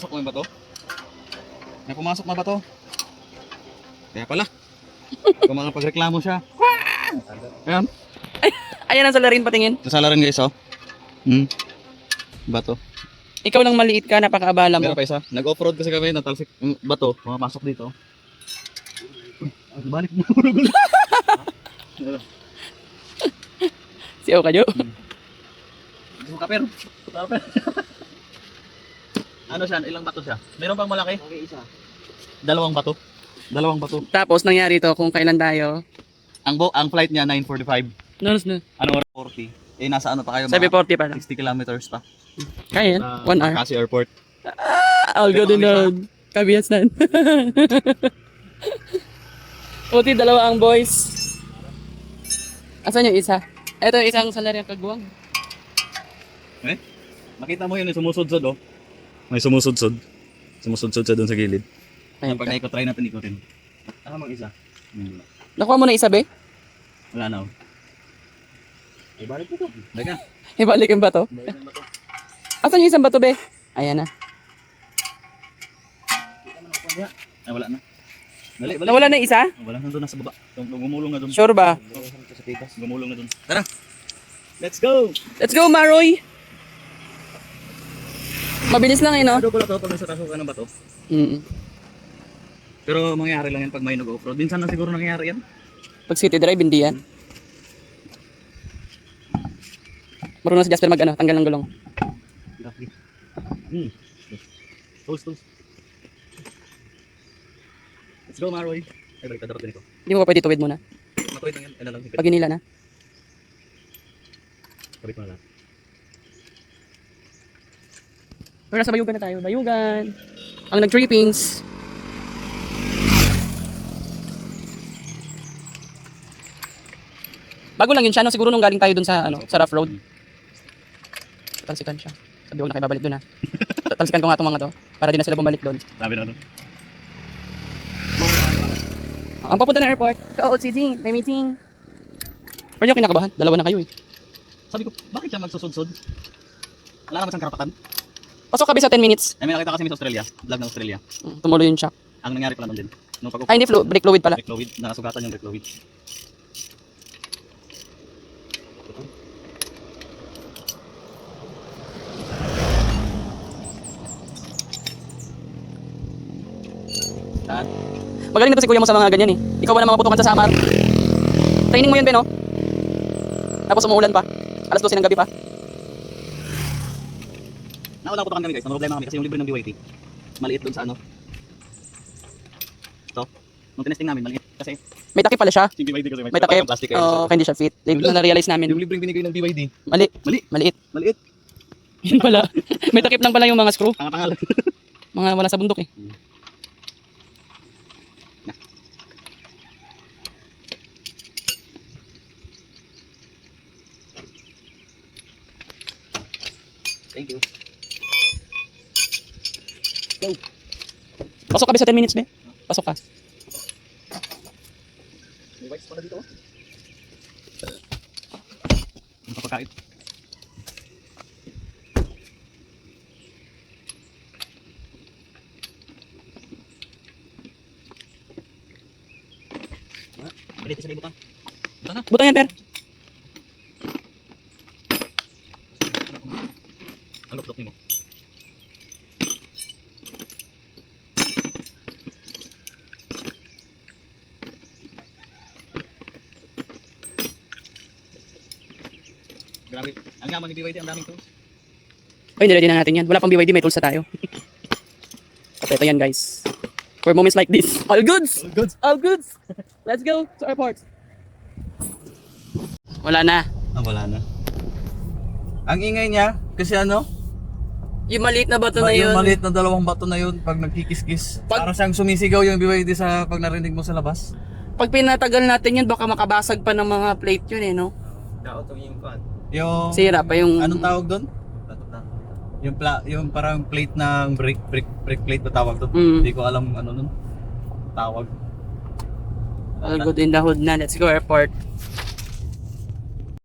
pumasok mo ba to? May pumasok na ba to? Kaya pala. Kung makapagreklamo siya. Ayan. Ayan ang salarin patingin. Nasala rin guys, oh. Bato. Ikaw lang maliit ka, napakaabala mo. Meron pa isa. Nag-offroad kasi kami, natalsik yung bato, pumapasok dito. Balik mo. Siyaw ka, Jo. Kaper. Ano siya? Ilang bato siya? Meron bang malaki? Okay, isa. Dalawang bato. Tapos nangyari to kung kailan tayo. Ang flight niya 9:45. No. Ano oras? 40. Eh nasa ano pa kayo? 7:40 pa lang. 60 kilometers pa. Kaya yan. 1 hour. Kasi airport. All good na. Kabiyas na. Buti dalawa ang boys. Asan yung isa? Ito isang salaryang kagwang. Eh? Makita mo yun, sumusudsod oh. May sumusudsod. Sumusudsod siya doon sa gilid. Ayun Pag ka. naikot, try natin ikutin. Tamang isa. Nakuha mo na isa, be? Wala na oh. Ibalik mo to. Daga. Ibalik yung bato. Asan yung isang bato, be? Ayan na. Ay, wala na. Dali. Nawala na yung isa? Wala na doon, nasa baba. Gumulong na doon. Sure ba? Gumulong na doon. Tara! Let's go! Let's go, Maroy! Mabilis lang eh, no? Ano pala to pag nasa taso ka ng bato? Pero mangyayari lang yan pag may nag-offroad. Minsan na siguro nangyayari yan. Pag city drive, hindi yan. Marunong si Jasper mag-ano, tanggal ng gulong. Toast. Let's go, Maroy. Ay, balik, dapat din ito. Hindi mo pa pwede tuwid muna. Matuwid lang yan. Ano lang. Pag hinila na. Kapit mo na lang. Pero nasa Bayugan na tayo. Bayugan. Ang nag-trippings. Bago lang yun siya, no? Siguro nung galing tayo dun sa, sa rough road. Talsikan siya. Sabi ko na kayo babalik dun, ha. Talsikan ko nga itong mga to. Para di na sila bumalik dun. Sabi na doon. Ang papunta ng airport. OOTD, may meeting. Pero yung kinakabahan, dalawa na kayo eh. Sabi ko, bakit siya magsusudsod? Wala naman siyang karapatan. Pasok ka ba sa 10 minutes? Ay, may nakita kasi Miss Australia. Vlog ng Australia. Tumuloy yung shock. Ang nangyari pala nun din. Nung Ay, hindi, brake fluid pala. brake fluid, nasugatan yung brake fluid. Saan? Magaling na to si kuya mo sa mga ganyan eh. Ikaw ba na mga putukan sa Samar? Training mo yun, Ben, no? Tapos umuulan pa. Alas 12 ng gabi pa. Nawala ko to kami guys, problema kami kasi yung libre ng BYT. Maliit dun sa ano. Ito. Nung tinesting namin, maliit kasi May takip pala siya. yung BYD kasi May takip. plastic Oo, hindi siya fit. Na-realize namin. Yung libreng binigay ng BYD, Maliit. maliit. Yun pala. May takip lang pala yung mga screw. Tanga-tanga lang. Mga wala sa bundok eh. Thank you. Go. Pasok ka ba sa 10 minutes, be? Pasok ka. May wipes pala dito. Ang kapagkait. Balik sa libutan. Buta na. Butang yan, Per. Ang luktok mo. Grabe. Ang yaman ni BYD, ang daming tools. Ay, niready na natin yan. Wala pang BYD, may tools na tayo. At ito yan, guys. For moments like this. All goods! All goods. All goods! Let's go to airport. Wala na. Wala na. Ang ingay niya, kasi ano? Yung maliit na bato na yun. Yung maliit na dalawang bato na yun, pag nagkikis-kis. Para siyang sumisigaw yung BYD sa pag narinig mo sa labas. Pag pinatagal natin yun, baka makabasag pa ng mga plate yun eh, no? Yung... Sira pa yung... Anong tawag doon? Yung parang plate ng brake plate na tawag doon. Hindi ko alam ano nun. Tawag. All good in the hood na. Let's go airport.